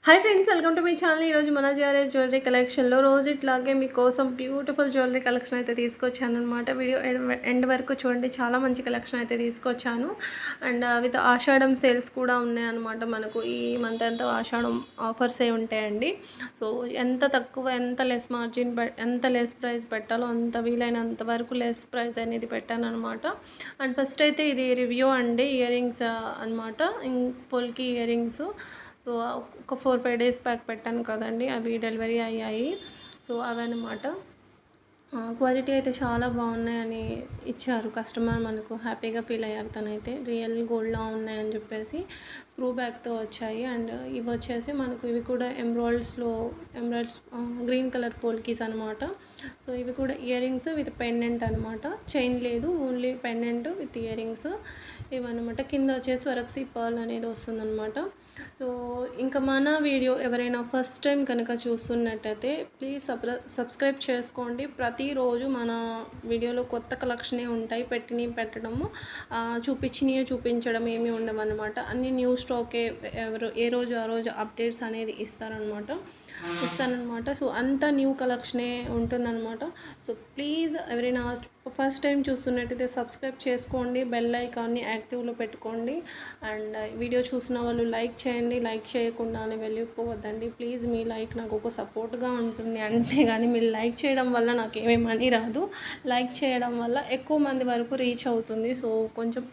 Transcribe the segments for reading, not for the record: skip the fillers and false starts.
Hi friends, welcome to my channel. ఈరోజు మన jewellery కలెక్షన్లో రోజు ఇట్లాగే మీకోసం బ్యూటిఫుల్ జ్యువెలరీ కలెక్షన్ అయితే తీసుకొచ్చాను అనమాట. వీడియో ఎండ్ వరకు చూడండి, చాలా మంచి కలెక్షన్ అయితే తీసుకొచ్చాను. అండ్ విత్ ఆషాఢం సేల్స్ కూడా ఉన్నాయన్నమాట. మనకు ఈ మంత్ అంతా ఆషాఢం ఆఫర్సే ఉంటాయండి. సో ఎంత తక్కువ, ఎంత లెస్ మార్జిన్, ఎంత లెస్ ప్రైస్ పెట్టాలో అంత వీలైనంత వరకు లెస్ ప్రైస్ అనేది పెట్టాను అనమాట. అండ్ ఫస్ట్ అయితే ఇది రివ్యూ అండి, ఇయర్ రింగ్స్ అనమాట. పొల్కి ఇయర్ రింగ్స్. సో ఒక 4-5 డేస్ బ్యాక్ పెట్టాను కదండి, అవి డెలివరీ అయ్యాయి. సో అవన్నమాట. క్వాలిటీ అయితే చాలా బాగున్నాయని ఇచ్చారు కస్టమర్, మనకు హ్యాపీగా ఫీల్ అయ్యారు. తనైతే రియల్ గోల్డ్లా ఉన్నాయని చెప్పేసి స్క్రూ బ్యాగ్తో వచ్చాయి. అండ్ ఇవి వచ్చేసి మనకు ఇవి కూడా ఎమరాల్డ్స్ గ్రీన్ కలర్ పోల్కీస్ అనమాట. సో ఇవి కూడా ఇయర్ రింగ్స్ విత్ పెండెంట్ అనమాట. చైన్ లేదు, only pendant with ear rings ఇవన్నమాట. కింద వచ్చేసి వరక్సీ పర్ల్ అనేది వస్తుందన్నమాట. సో ఇంకా మన వీడియో ఎవరైనా ఫస్ట్ టైం కనుక చూస్తున్నట్టయితే ప్లీజ్ సబ్స్క్రైబ్ చేసుకోండి. ప్రతిరోజు మన వీడియోలో కొత్త కలెక్షనే ఉంటాయి. పెట్టడము, చూపించినవి చూపించడం ఏమీ ఉండవన్నమాట. అన్ని న్యూ స్టాకే ఏ రోజు ఆ రోజు అప్డేట్స్ అనేది ఇస్తానన్నమాట. సో అంతా న్యూ కలెక్షనే ఉంటుందన్నమాట. సో ప్లీజ్ ఎవరైనా ఫస్ట్ టైం చూస్తున్నట్టయితే సబ్స్క్రైబ్ చేసుకోండి, బెల్ ఐకాన్ని యాక్టివ్లో పెట్టుకోండి. అండ్ వీడియో చూసిన వాళ్ళు లైక్ చేయండి, లైక్ చేయకుండానే వెళ్ళిపోవద్దండి ప్లీజ్. మీ లైక్ నాకు ఒక సపోర్ట్గా ఉంటుంది. అంటే కానీ మీరు లైక్ చేయడం వల్ల నాకు ఏమీ మనీ రాదు, లైక్ చేయడం వల్ల ఎక్కువ మంది వరకు రీచ్ అవుతుంది. సో కొంచెం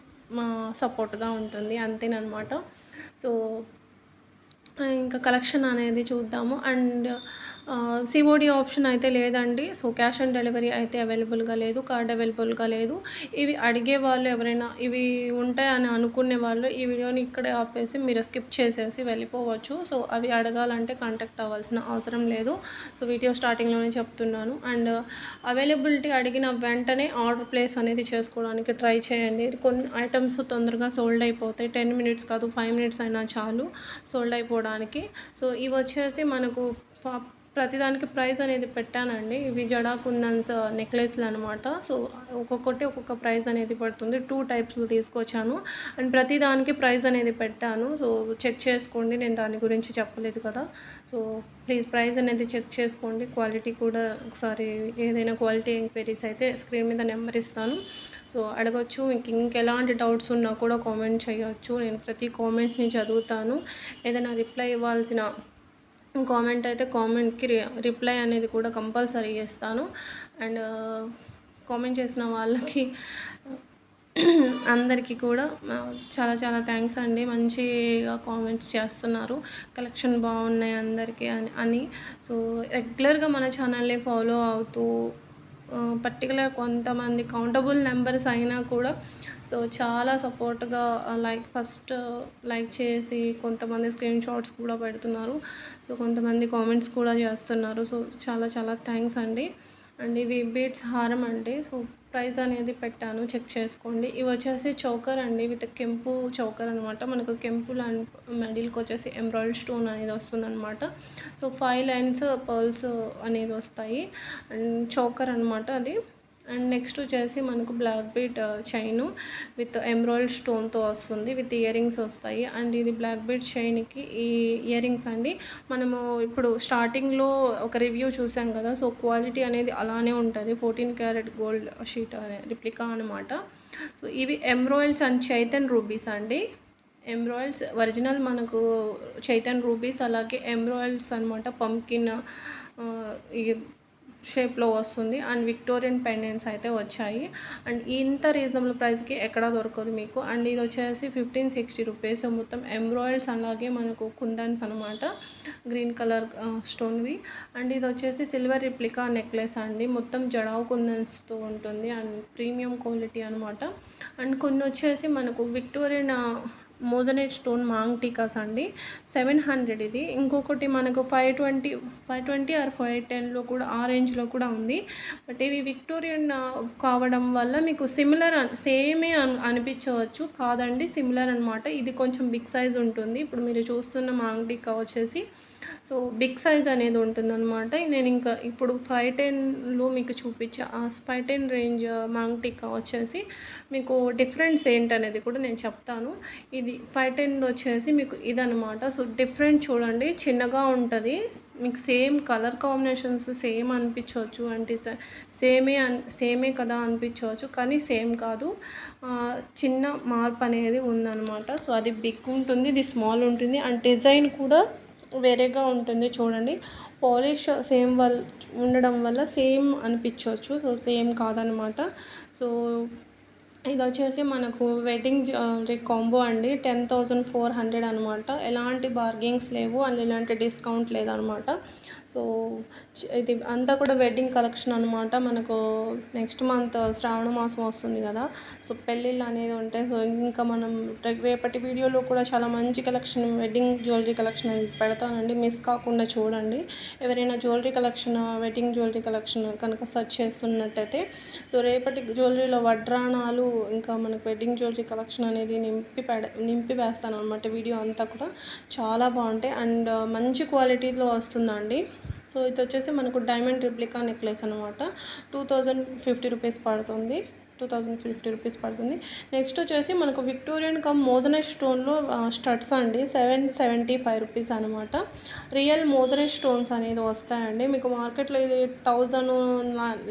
సపోర్ట్గా ఉంటుంది, అంతేనమాట. సో ఇంకా కలెక్షన్ అనేది చూద్దాము. అండ్ సిఓడి ఆప్షన్ అయితే లేదండి. సో క్యాష్ ఆన్ డెలివరీ అయితే అవైలబుల్గా లేదు, కార్డ్ అవైలబుల్గా లేదు. ఇవి అడిగే వాళ్ళు ఎవరైనా ఇవి ఉంటాయని అనుకునే వాళ్ళు ఈ వీడియోని ఇక్కడే ఆపేసి మీరు స్కిప్ చేసేసి వెళ్ళిపోవచ్చు. సో అవి అడగాలంటే కాంటాక్ట్ అవ్వాల్సిన అవసరం లేదు. సో వీడియో స్టార్టింగ్లోనే చెప్తున్నాను. అండ్ అవైలబిలిటీ అడిగిన వెంటనే ఆర్డర్ ప్లేస్ అనేది చేసుకోవడానికి ట్రై చేయండి. కొన్ని ఐటమ్స్ తొందరగా సోల్డ్ అయిపోతాయి. 10 మినిట్స్ కాదు, 5 మినిట్స్ అయినా చాలు సోల్డ్ అయిపోవడానికి. సో ఇవి వచ్చేసి మనకు ప్రతిదానికి ప్రైస్ అనేది పెట్టానండి. ఇవి జడా కుందన్స్ నెక్లెస్లు అనమాట. సో ఒక్కొక్కటి ఒక్కొక్క ప్రైస్ అనేది పడుతుంది. 2 టైప్స్లో తీసుకొచ్చాను అండ్ ప్రతిదానికి ప్రైస్ అనేది పెట్టాను. సో చెక్ చేసుకోండి, నేను దాని గురించి చెప్పలేదు కదా. సో ప్లీజ్ ప్రైస్ అనేది చెక్ చేసుకోండి. క్వాలిటీ కూడా ఒకసారి, ఏదైనా క్వాలిటీ ఎంక్వైరీస్ అయితే స్క్రీన్ మీద నెంబర్ ఇస్తాను. సో అడగచ్చు. ఇంకెలాంటి డౌట్స్ ఉన్నా కూడా కామెంట్ చేయవచ్చు. నేను ప్రతి కామెంట్ని చదువుతాను. ఏదైనా రిప్లై ఇవ్వాల్సిన కామెంట్ అయితే కామెంట్కి రిప్లై అనేది కూడా కంపల్సరీ చేస్తాను. అండ్ కామెంట్ చేసిన వాళ్ళకి అందరికీ కూడా చాలా చాలా థ్యాంక్స్ అండి. మంచిగా కామెంట్స్ చేస్తున్నారు, కలెక్షన్ బాగున్నాయి అందరికీ అని. సో రెగ్యులర్గా మన ఛానల్ని ఫాలో అవుతూ పర్టికులర్ కొంతమంది కౌంటబుల్ నెంబర్స్ అయినా కూడా సో చాలా సపోర్ట్గా ఫస్ట్ లైక్ చేసి కొంతమంది స్క్రీన్ షాట్స్ కూడా పెడుతున్నారు. సో కొంతమంది కామెంట్స్ కూడా చేస్తున్నారు. సో చాలా చాలా థ్యాంక్స్ అండి. అండ్ ఇవి బీట్స్ హారం అండి. సో ప్రైస్ అనేది పెట్టాను, చెక్ చేసుకోండి. ఇవి వచ్చేసి చౌకర్ అండి, విత్ కెంపు చౌకర్ అనమాట. మనకు కెంపు మెడిల్కి వచ్చేసి ఎంబ్రాయిడ్ స్టోన్ అనేది వస్తుందన్నమాట. సో 5 లైన్స్ పర్ల్స్ అనేది వస్తాయి అండ్ చౌకర్ అనమాట అది. అండ్ నెక్స్ట్ వచ్చేసి మనకు బ్లాక్ బీట్ చైన్ విత్ ఎంబ్రాయిడ్ స్టోన్తో వస్తుంది, విత్ ఇయర్ రింగ్స్ వస్తాయి. అండ్ ఇది బ్లాక్ బీట్ చైన్కి ఈ ఇయర్ రింగ్స్ అండి. మనము ఇప్పుడు స్టార్టింగ్లో ఒక రివ్యూ చూసాం కదా. సో క్వాలిటీ అనేది అలానే ఉంటుంది. 14 క్యారెట్ గోల్డ్ షీట్ రిప్లికా అనమాట. సో ఇవి ఎంబ్రాయిడ్స్ అండ్ చైతన్ రూబీస్ అండి. ఎంబ్రాయిడ్స్ ఒరిజినల్ మనకు చైతన్ రూబీస్, అలాగే ఎంబ్రాయిడ్స్ అనమాట. పంకిన్ ఈ షేప్లో వస్తుంది. అండ్ విక్టోరియన్ పెండెంట్స్ అయితే వచ్చాయి. అండ్ ఇంత రీజనబుల్ ప్రైస్కి ఎక్కడా దొరకదు మీకు. అండ్ ఇది వచ్చేసి 1560 రూపీస్. మొత్తం ఎంబ్రాయిడ్స్, అలాగే మనకు కుందన్స్ అనమాట, గ్రీన్ కలర్ స్టోన్వి. అండ్ ఇది వచ్చేసి సిల్వర్ రిప్లికా నెక్లెస్ అండి. మొత్తం జడావు కుందన్స్తో ఉంటుంది అండ్ ప్రీమియం క్వాలిటీ అనమాట. అండ్ కొన్ని వచ్చేసి మనకు విక్టోరియన్ మోజనైట్ స్టోన్ మాంగ్ టీకాస్ అండి, 700 ఇది. ఇంకొకటి మనకు 520 ఆర్ 510లో కూడా, ఆ రేంజ్లో కూడా ఉంది. బట్ ఇవి విక్టోరియన్ కావడం వల్ల మీకు సేమే అనిపించవచ్చు, కాదండి సిమిలర్ అనమాట. ఇది కొంచెం బిగ్ సైజ్ ఉంటుంది. ఇప్పుడు మీరు చూస్తున్న మాంగ్ టీకా వచ్చేసి సో బిగ్ సైజ్ అనేది ఉంటుందన్నమాట. నేను ఇంకా ఇప్పుడు 510లో మీకు చూపించా. ఆ 510 రేంజ్ మాంగ్ టీకా వచ్చేసి మీకు డిఫరెన్స్ ఏంటనేది కూడా నేను చెప్తాను. ఇది ఇది 510 వచ్చేసి మీకు ఇదనమాట. సో డిఫరెంట్ చూడండి, చిన్నగా ఉంటుంది. మీకు సేమ్ కలర్ కాంబినేషన్స్ సేమ్ అనిపించవచ్చు, అంటే సేమే కదా అనిపించవచ్చు, కానీ సేమ్ కాదు. చిన్న మార్పు అనేది ఉందన్నమాట. సో అది బిగ్ ఉంటుంది, ఇది స్మాల్ ఉంటుంది, అండ్ డిజైన్ కూడా వేరేగా ఉంటుంది చూడండి. పాలిష్ సేమ్ ఉండడం వల్ల సేమ్ అనిపించవచ్చు, సో సేమ్ కాదనమాట. సో ఇది వచ్చేసి మనకు వెడ్డింగ్ జ్యువెలరీ కాంబో అండి. 10,400 అనమాట. ఎలాంటి బార్గెనింగ్స్ లేవు, అండ్ ఎలాంటి డిస్కౌంట్ లేదనమాట. సో ఇది అంతా కూడా వెడ్డింగ్ కలెక్షన్ అనమాట. మనకు నెక్స్ట్ మంత్ శ్రావణ మాసం వస్తుంది కదా, సో పెళ్ళిళ్ళు అనేది ఉంటాయి. సో ఇంకా మనం రేపటి వీడియోలో కూడా చాలా మంచి కలెక్షన్, వెడ్డింగ్ జ్యువెలరీ కలెక్షన్ అనేది పెడతానండి, మిస్ కాకుండా చూడండి. ఎవరైనా jewellery collection, wedding jewellery collection కనుక సెర్చ్ చేస్తున్నట్టయితే, సో రేపటి జ్యువెలరీలో వడ్రాణాలు, ఇంకా మనకు వెడ్డింగ్ జ్యువెలరీ కలెక్షన్ అనేది నింపి వేస్తాను అనమాట. వీడియో అంతా కూడా చాలా బాగుంటాయి, అండ్ మంచి క్వాలిటీలో వస్తుందండి. సో ఇది వచ్చేసి మనకు డైమండ్ రిప్లికా నెక్లెస్ అనమాట. 2050 రూపీస్ పడుతుంది, 2050 రూపీస్ పడుతుంది. నెక్స్ట్ వచ్చేసి మనకు విక్టోరియన్ కమ్ మోజనైట్ స్టోన్లో స్టడ్స్ అండి. 775 రూపీస్ అనమాట. రియల్ మోజనైట్ స్టోన్స్ అనేది వస్తాయండి. మీకు మార్కెట్లో ఇది 1000,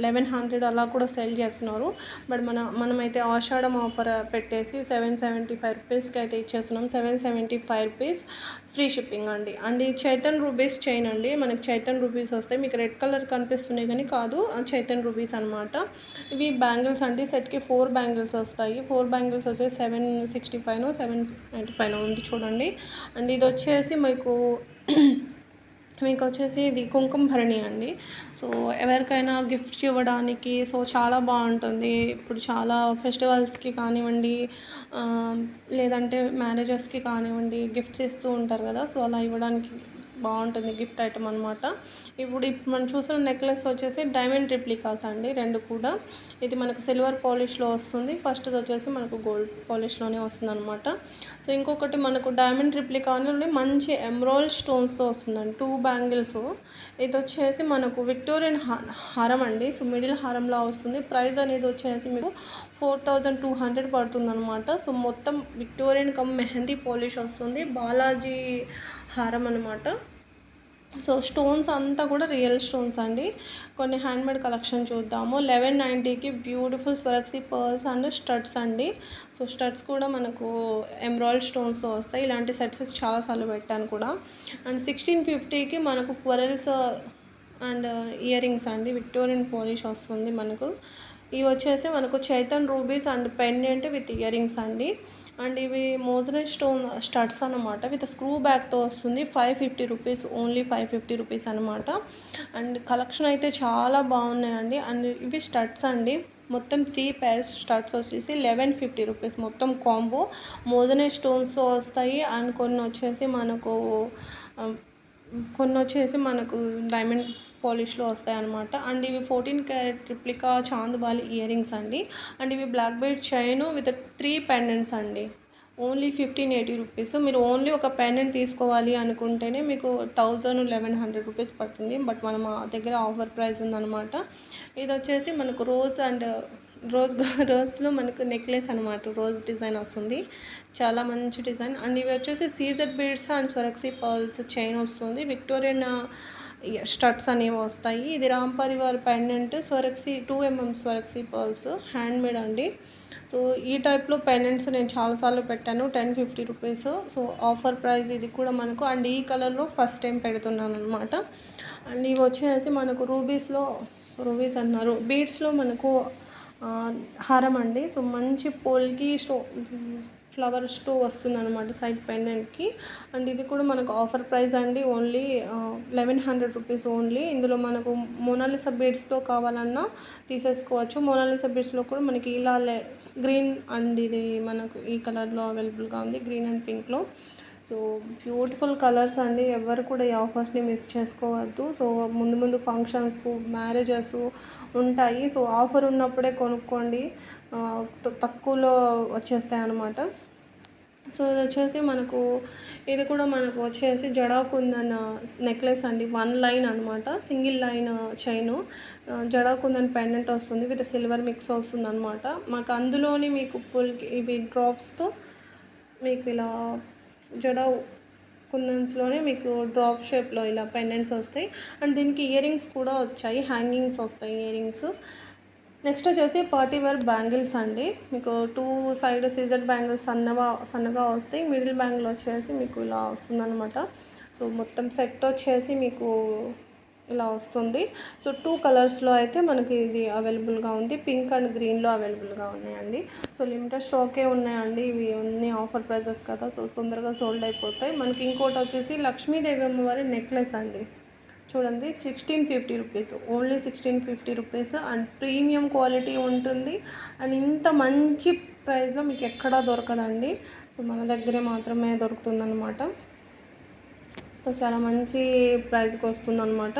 1100 అలా కూడా సెల్ చేస్తున్నారు. బట్ మనమైతే ఆషాఢం ఆఫర్ పెట్టేసి 775 రూపీస్కి అయితే ఇచ్చేస్తున్నాం. 775 రూపీస్ ఫ్రీ షిప్పింగ్ అండి. అండ్ ఈ చైతన్ రూపీస్ చైన్ అండి. మనకి చైతన్ రూపీస్ వస్తాయి, మీకు రెడ్ కలర్ కనిపిస్తున్నాయి కానీ కాదు, చైతన్ రూపీస్ అనమాట. ఇవి బ్యాంగిల్స్ అండి. సెట్కి 4 బ్యాంగిల్స్ వస్తాయి. 4 బ్యాంగిల్స్ వచ్చేసి 765 795 ఉంది చూడండి. అండ్ ఇది వచ్చేసి మీకు వచ్చేసి ఇది కుంకుమ భరణి అండి. సో ఎవరికైనా గిఫ్ట్స్ ఇవ్వడానికి సో చాలా బాగుంటుంది. ఇప్పుడు చాలా ఫెస్టివల్స్కి కానివ్వండి, లేదంటే మ్యారేజెస్కి కానివ్వండి, గిఫ్ట్స్ ఇస్తూ ఉంటారు కదా, సో అలా ఇవ్వడానికి బాగుంటుంది గిఫ్ట్ ఐటమ్ అనమాట. ఇప్పుడు మనం చూసిన నెక్లెస్ వచ్చేసి డైమండ్ రిప్లికాస్ అండి, రెండు కూడా. ఇది మనకు సిల్వర్ పాలిష్లో వస్తుంది. ఫస్ట్ది వచ్చేసి మనకు గోల్డ్ పాలిష్లోనే వస్తుంది అనమాట. సో ఇంకొకటి మనకు డైమండ్ రిప్లికాలోనే మంచి ఎమరాల్డ్ స్టోన్స్తో వస్తుందండి, 2 బ్యాంగిల్స్. ఇది వచ్చేసి మనకు విక్టోరియన్ హారం అండి. సో మిడిల్ హారంలా వస్తుంది. ప్రైస్ అనేది వచ్చేసి మీకు 4200 పడుతుంది అనమాట. సో మొత్తం విక్టోరియన్ కమ్ మెహందీ పాలిష్ వస్తుంది, బాలాజీ హారం అనమాట. సో స్టోన్స్ అంతా కూడా రియల్ స్టోన్స్ అండి. కొన్ని హ్యాండ్మేడ్ కలెక్షన్ చూద్దాము. 1190కి beautiful Swarovski pearls and studs అండి. సో స్టడ్స్ కూడా మనకు ఎమరాల్డ్ స్టోన్స్తో వస్తాయి. ఇలాంటి సెట్స్ చాలాసార్లు పెట్టాను కూడా. అండ్ 1650కి మనకు పర్ల్స్ అండ్ ఇయర్ రింగ్స్ అండి. విక్టోరియన్ పాలిష్ వస్తుంది మనకు. ఇవి వచ్చేసి మనకు Chaitan rubies and pendant with ear rings అండి. అండ్ ఇవి మోజనైట్ స్టోన్ స్టడ్స్ అనమాట, విత్ స్క్రూ బ్యాగ్తో వస్తుంది. 550 రూపీస్, ఓన్లీ 550 రూపీస్ అనమాట. అండ్ కలెక్షన్ అయితే చాలా బాగున్నాయండి. అండ్ ఇవి స్టడ్స్ అండి. మొత్తం 3 pairs స్టడ్స్ వచ్చేసి 1150 రూపీస్. మొత్తం కాంబో మోజనైట్ స్టోన్స్తో వస్తాయి. అండ్ కొన్ని వచ్చేసి మనకు డైమండ్ పాలిష్లో వస్తాయి అనమాట. అండ్ ఇవి 14 carat replica chandbali earrings అండి. అండ్ ఇవి black belt chain with 3 pendants అండి. Only 1580 rupees. మీరు ఓన్లీ ఒక పెండెంట్ తీసుకోవాలి అనుకుంటేనే మీకు 1100 రూపీస్ పడుతుంది. బట్ మన దగ్గర ఆఫర్ ప్రైస్ ఉందన్నమాట. ఇది వచ్చేసి మనకు రోజ్లో మనకు నెక్లెస్ అనమాట. రోజ్ డిజైన్ వస్తుంది, చాలా మంచి డిజైన్. అండ్ ఇవి వచ్చేసి CZ beads and స్వరక్సీ pearls chain వస్తుంది. విక్టోరియన్ స్టడ్స్ అనేవి వస్తాయి. ఇది Ram Parivar pendant, స్వరక్సీ 2mm స్వరక్సీ pearls handmade అండి. సో ఈ టైప్లో పెండెంట్స్ నేను చాలాసార్లు పెట్టాను, 1050 రూపీస్. సో ఆఫర్ ప్రైస్ ఇది కూడా మనకు. అండ్ ఈ కలర్లో ఫస్ట్ టైం పెడుతున్నాను అనమాట. అండ్ ఇవి వచ్చేసి మనకు రూబీస్ అన్నారు, బీడ్స్లో మనకు హారం అండి. సో మంచి పోల్కి ఫ్లవర్ స్టో వస్తుంది అనమాట సైడ్ పెండెంట్కి. అండ్ ఇది కూడా మనకు ఆఫర్ ప్రైస్ అండి, ఓన్లీ 1100 రూపీస్ ఓన్లీ. ఇందులో మనకు మోనాలిసా బీడ్స్తో కావాలన్నా తీసేసుకోవచ్చు. మోనాలిసా బీడ్స్లో కూడా మనకి ఇలా గ్రీన్ అండ్ ఇది మనకు ఈ కలర్లో అవైలబుల్గా ఉంది, గ్రీన్ అండ్ పింక్లో. సో బ్యూటిఫుల్ కలర్స్ అండి. ఎవరు కూడా ఈ ఆఫర్స్ని మిస్ చేసుకోవద్దు. సో ముందు ఫంక్షన్స్కు, మ్యారేజెస్ ఉంటాయి. సో ఆఫర్ ఉన్నప్పుడే కొనుక్కోండి, తక్కువలో వచ్చేస్తాయి అన్నమాట. సో ఇది కూడా మనకు వచ్చేసి జడాకుందన్ నెక్లెస్ అండి. 1 లైన్ అనమాట, సింగిల్ లైన్ చైను, జడాకుందన్ పెండెంట్ వస్తుంది విత్ సిల్వర్ మిక్స్ వస్తుంది అనమాట. మాకు అందులోని మీకు ఇవి డ్రాప్స్తో మీకు ఇలా జడ కుందన్స్లోనే మీకు డ్రాప్ షేప్లో ఇలా పెండెంట్స్ వస్తాయి. అండ్ దీనికి ఇయర్ రింగ్స్ కూడా వచ్చాయి, హ్యాంగింగ్స్ వస్తాయి ఇయర్ రింగ్స్. నెక్స్ట్ వచ్చేసి పార్టీ వేర్ బ్యాంగిల్స్ అండి. మీకు 2 సైడ్ సీజర్ బ్యాంగిల్స్ సన్నగా వస్తాయి. మిడిల్ బ్యాంగిల్ వచ్చేసి మీకు ఇలా వస్తుందన్నమాట. సో మొత్తం సెట్ వచ్చేసి మీకు ఇలా వస్తుంది. సో 2 కలర్స్లో అయితే మనకి ఇది అవైలబుల్గా ఉంది. పింక్ అండ్ గ్రీన్లో అవైలబుల్గా ఉన్నాయండి. సో లిమిటెడ్ స్టాకే ఉన్నాయండి. ఇవి అన్ని ఆఫర్ ప్రైజెస్ కదా, సో తొందరగా సోల్డ్ అయిపోతాయి. మనకి ఇంకోటి వచ్చేసి లక్ష్మీదేవి అమ్మవారి నెక్లెస్ అండి. చూడండి 1650 rupees, only 1650 rupees. And premium quality ఉంటుంది. అండ్ ఇంత మంచి ప్రైస్లో మీకు ఎక్కడా దొరకదండి. సో మన దగ్గరే మాత్రమే దొరుకుతుందన్నమాట. సో చాలా మంచి ప్రైస్కి వస్తుందన్నమాట.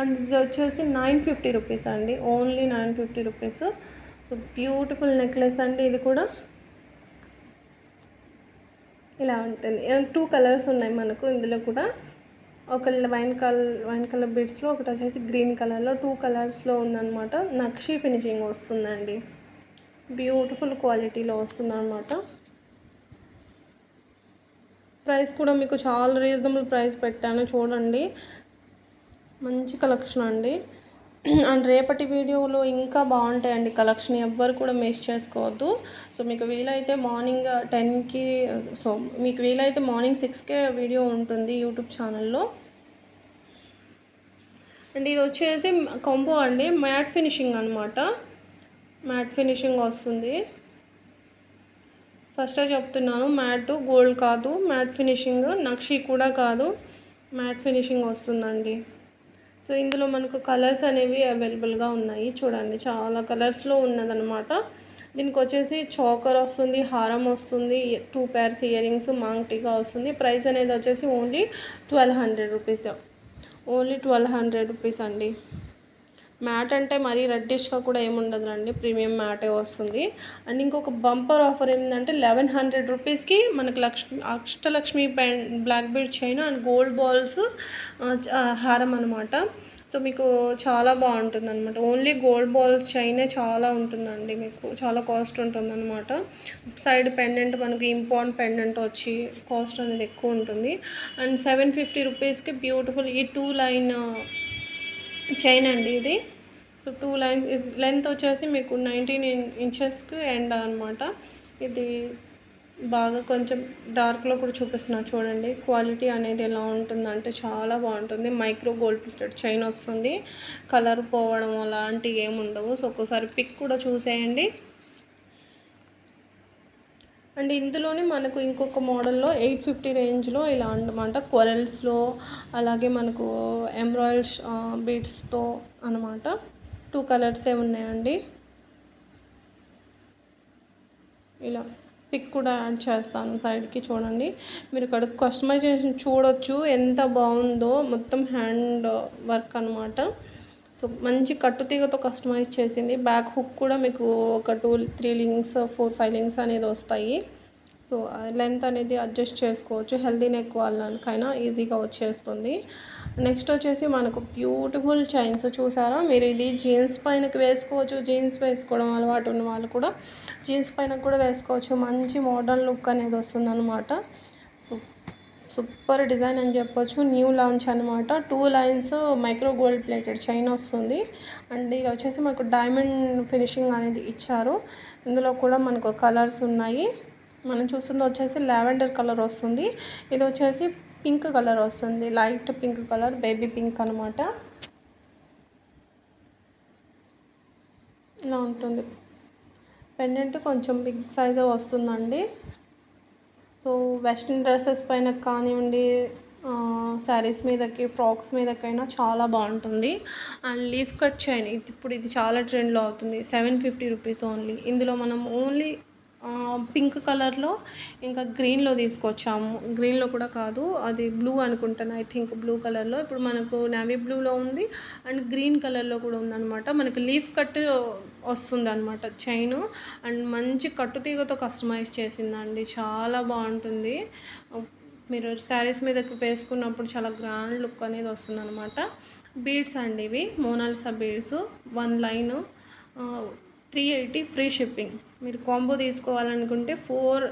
అండ్ ఇది వచ్చేసి 950 రూపీస్ అండి, only 950 rupees. So beautiful necklace అండి. ఇది కూడా ఇలా ఉంటుంది. 2 కలర్స్ ఉన్నాయి మనకు ఇందులో కూడా. ఒక వైన్ కలర్ బీడ్స్లో, ఒకటి వచ్చేసి గ్రీన్ కలర్లో, 2 కలర్స్లో ఉందన్నమాట. నక్షి ఫినిషింగ్ వస్తుందండి, బ్యూటిఫుల్ క్వాలిటీలో వస్తుందన్నమాట. ప్రైస్ కూడా మీకు చాలా రీజనబుల్ ప్రైస్ పెట్టాను, చూడండి. మంచి కలెక్షన్ అండి. అండ్ రేపటి వీడియోలో ఇంకా బాగుంటాయండి కలెక్షన్, ఎవ్వరు కూడా మిస్ చేసుకోవద్దు. సో మీకు వీలైతే మార్నింగ్ 10కి, సో మీకు వీలైతే మార్నింగ్ 6కే వీడియో ఉంటుంది యూట్యూబ్ ఛానల్లో. అండ్ ఇది వచ్చేసి కాంబో అండి, మ్యాట్ ఫినిషింగ్ అనమాట. మ్యాట్ ఫినిషింగ్ వస్తుంది. ఫస్టే చెప్తున్నాను, మ్యాట్ గోల్డ్ కాదు, మ్యాట్ ఫినిషింగ్. నక్షి కూడా కాదు, మ్యాట్ ఫినిషింగ్ వస్తుందండి. సో ఇందులో మనకు కలర్స్ అనేవి అవైలబుల్గా ఉన్నాయి, చూడండి. చాలా కలర్స్లో ఉన్నదనమాట. దీనికి వచ్చేసి చోకర్ వస్తుంది, హారం వస్తుంది, 2 pairs ఇయర్ రింగ్స్, మాంగ్టీగా వస్తుంది. ప్రైస్ అనేది వచ్చేసి ఓన్లీ 1200 రూపీస్, ఓన్లీ 1200 రూపీస్ అండి. మ్యాట్ అంటే మరీ రెడ్డిష్గా కూడా ఏముండదు అండి, ప్రీమియం మ్యాటే వస్తుంది. అండ్ ఇంకొక బంపర్ ఆఫర్ ఏంటంటే 1100 రూపీస్కి మనకు Ashtalakshmi black bead chain and gold balls హారం అనమాట. సో మీకు చాలా బాగుంటుంది అనమాట. ఓన్లీ గోల్డ్ బాల్స్ చైనే చాలా ఉంటుందండి, మీకు చాలా కాస్ట్ ఉంటుందన్నమాట. సైడ్ పెండెంట్ మనకి ఇంపార్టెంట్ పెండెంట్ వచ్చి కాస్ట్ అనేది ఎక్కువ ఉంటుంది. అండ్ 750 రూపీస్కి బ్యూటిఫుల్ ఈ 2 లైన్ చైన్ అండి ఇది. సో 2 లైన్స్ లెంత్ వచ్చేసి మీకు 19 ఇంచెస్కి ఎండ్ అనమాట. ఇది బాగా కొంచెం డార్క్లో కూడా చూపిస్తున్నా, చూడండి. క్వాలిటీ అనేది ఎలా ఉంటుందంటే చాలా బాగుంటుంది. మైక్రో గోల్డ్ ప్లేటెడ్ చైన్ వస్తుంది, కలర్ పోవడం అలాంటివి ఏమి ఉండవు. సో ఒక్కోసారి పిక్ కూడా చూసేయండి. అండ్ ఇందులోనే మనకు ఇంకొక మోడల్లో 850 రేంజ్లో ఇలా అనమాట, కొరల్స్లో, అలాగే మనకు ఎమరాల్డ్ బీడ్స్తో అనమాట. 2 కలర్సే ఉన్నాయండి. ఇలా పిక్ కూడా యాడ్ చేస్తాను సైడ్కి, చూడండి. మీరు ఇక్కడ కస్టమైజేషన్ చూడొచ్చు ఎంత బాగుందో, మొత్తం హ్యాండ్ వర్క్ అనమాట. సో మంచి కట్టుతీగతో కస్టమైజ్ చేసింది. బ్యాక్ హుక్ కూడా మీకు ఒక 2-3 లింక్స్ 4-5 లింక్స్ అనేది వస్తాయి. సో లెంత్ అనేది అడ్జస్ట్ చేసుకోవచ్చు, హెల్దీ నెక్ వాళ్ళకైనా ఈజీగా వచ్చేస్తుంది. నెక్స్ట్ వచ్చేసి మనకు బ్యూటిఫుల్ చైన్స్ చూసారా మీరు. ఇది జీన్స్ పైనకి వేసుకోవచ్చు, జీన్స్ వేసుకోవడం అలవాటు ఉన్న వాళ్ళు కూడా జీన్స్ పైన కూడా వేసుకోవచ్చు. మంచి మోడర్న్ లుక్ అనేది వస్తుంది అనమాట. సో సూపర్ డిజైన్ అని చెప్పొచ్చు, న్యూ లాంచ్ అనమాట. 2 lines micro gold plated chain వస్తుంది. అండ్ ఇది వచ్చేసి మనకు డైమండ్ ఫినిషింగ్ అనేది ఇచ్చారు. ఇందులో కూడా మనకు కలర్స్ ఉన్నాయి. మనం చూస్తుంది వచ్చేసి లావెండర్ కలర్ వస్తుంది, ఇది వచ్చేసి పింక్ కలర్ వస్తుంది, light pink colour, baby pink అనమాట. ఇలా ఉంటుంది. పెండెంట్ కొంచెం బిగ్ సైజే వస్తుందండి. సో వెస్ట్రన్ డ్రెస్సెస్ పైన కానివ్వండి, శారీస్ మీదకి, ఫ్రాక్స్ మీదకైనా చాలా బాగుంటుంది. అండ్ లీఫ్ కట్ చైన్ ఇప్పుడు ఇది చాలా ట్రెండ్లో అవుతుంది. 750 రూపీస్ ఓన్లీ. ఇందులో మనం ఓన్లీ పింక్ కలర్లో ఇంకా గ్రీన్లో తీసుకొచ్చాము. గ్రీన్లో కూడా కాదు, అది బ్లూ అనుకుంటాను, ఐ థింక్ బ్లూ కలర్లో. ఇప్పుడు మనకు నేవీ బ్లూలో ఉంది అండ్ గ్రీన్ కలర్లో కూడా ఉందన్నమాట. మనకు లీఫ్ కట్ వస్తుంది అనమాట చైను. అండ్ మంచి కట్టుతీగతో కస్టమైజ్ చేసిందండి, చాలా బాగుంటుంది. మీరు శారీస్ మీదకి వేసుకున్నప్పుడు చాలా గ్రాండ్ లుక్ అనేది వస్తుంది అనమాట. బీడ్స్ అండి ఇవి, Mona Lisa beads. 1 line 380 free shipping. మీరు కాంబో తీసుకోవాలనుకుంటే 4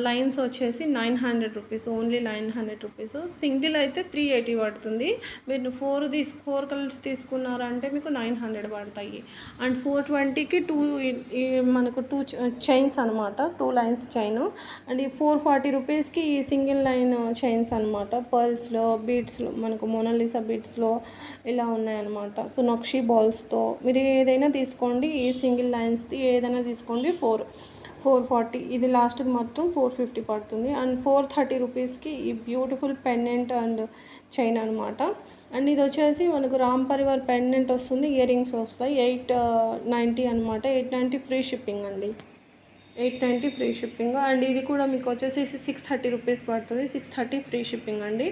లైన్స్ వచ్చేసి 900 రూపీస్, ఓన్లీ 900 రూపీస్. సింగిల్ అయితే 380 పడుతుంది. మీరు 4 కలర్స్ తీసుకున్నారంటే మీకు 900 పడతాయి. అండ్ 420కి మనకు 2 చైన్స్ అనమాట, 2 లైన్స్ చైన్. అండ్ ఈ 440 రూపీస్కి ఈ సింగిల్ లైన్ చైన్స్ అనమాట, పర్ల్స్లో బీడ్స్లో, మనకు మోనాలిసా బీడ్స్లో ఇలా ఉన్నాయన్నమాట. సో నక్షి బాల్స్తో మీరు ఏదైనా తీసుకోండి, ఈ సింగిల్ లైన్స్ది ఏదైనా తీసుకోండి. 440, ఇది లాస్ట్ది మొత్తం 450 పడుతుంది. అండ్ 430 రూపీస్కి ఈ బ్యూటిఫుల్ పెండెంట్ అండ్ చైన్ అనమాట. అండ్ ఇది వచ్చేసి మనకు రామ్ పరివార్ పెండెంట్ వస్తుంది, ఇయర్ రింగ్స్ వస్తాయి. 890 అనమాట. 890 ఫ్రీ షిప్పింగ్ అండి, 890 ఫ్రీ షిప్పింగ్. అండ్ ఇది కూడా మీకు వచ్చేసి 630 రూపీస్ పడుతుంది, 630 ఫ్రీ షిప్పింగ్ అండి.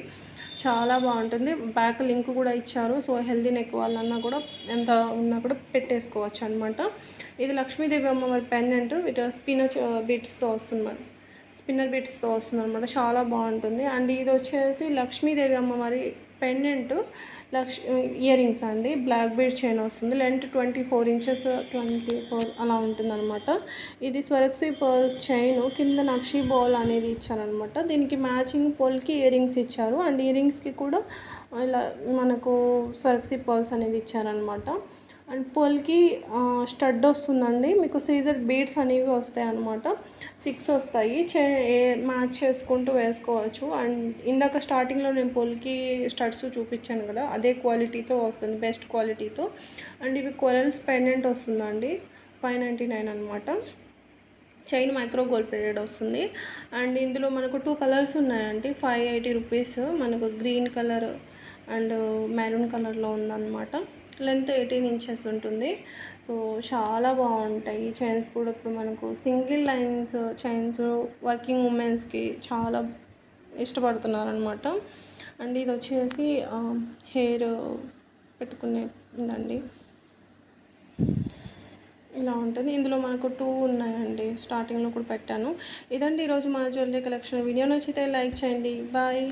చాలా బాగుంటుంది. బ్యాక్ లింక్ కూడా ఇచ్చారు. సో హెల్దీ నెక్ వాళ్ళన్నా కూడా ఎంత ఉన్నా కూడా పెట్టేసుకోవచ్చు అనమాట. ఇది లక్ష్మీదేవి అమ్మవారి పెండెంట్ విత్ బీట్స్తో వస్తుంది, స్పిన్నర్ బీట్స్తో వస్తుంది అనమాట. చాలా బాగుంటుంది. అండ్ ఇది వచ్చేసి లక్ష్మీదేవి అమ్మవారి పెండెంట్ ఇయర్ రింగ్స్ అండి. బ్లాక్ బీడ్ చైన్ వస్తుంది, లెంత్ 24 ఇంచెస్, 24 అలా ఉంటుంది అనమాట. ఇది స్వరక్సీ పర్ల్స్ చైన్, కింద నక్షి బాల్ అనేది ఇచ్చారనమాట. దీనికి మ్యాచింగ్ పోల్కి ఇయర్ రింగ్స్ ఇచ్చారు. అండ్ ఇయర్ రింగ్స్కి కూడా ఇలా మనకు స్వరక్సీ పర్ల్స్ అనేది ఇచ్చారనమాట. అండ్ పోల్కి స్టడ్ వస్తుందండి. మీకు సీజర్ బీడ్స్ అనేవి వస్తాయి అన్నమాట, 6 వస్తాయి. మ్యాచ్ చేసుకుంటూ వేసుకోవచ్చు. అండ్ ఇందాక స్టార్టింగ్లో నేను పోల్కి స్టడ్స్ చూపించాను కదా, అదే క్వాలిటీతో వస్తుంది, బెస్ట్ క్వాలిటీతో. అండ్ ఇవి కొరల్స్ పెండెంట్ వస్తుందండి, 599 అనమాట. చైన్ మైక్రో గోల్డ్ ప్లేటెడ్ వస్తుంది. అండ్ ఇందులో మనకు 2 కలర్స్ ఉన్నాయండి. 580 రూపీస్, మనకు గ్రీన్ కలర్ అండ్ మెరూన్ కలర్లో ఉందన్నమాట. లెంత్ 18 ఇంచెస్ ఉంటుంది. సో చాలా బాగుంటాయి చైన్స్ కూడా. ఇప్పుడు మనకు సింగిల్ లైన్స్ చైన్స్ వర్కింగ్ ఉమెన్స్కి చాలా ఇష్టపడుతున్నారనమాట. అండ్ ఇది వచ్చేసి హెయిర్ పెట్టుకునేదండి, ఇలా ఉంటుంది. ఇందులో మనకు 2 ఉన్నాయండి, స్టార్టింగ్లో కూడా పెట్టాను. ఇదండి ఈరోజు మన జ్యువెలరీ కలెక్షన్. వీడియో నచ్చితే లైక్ చేయండి. బాయ్.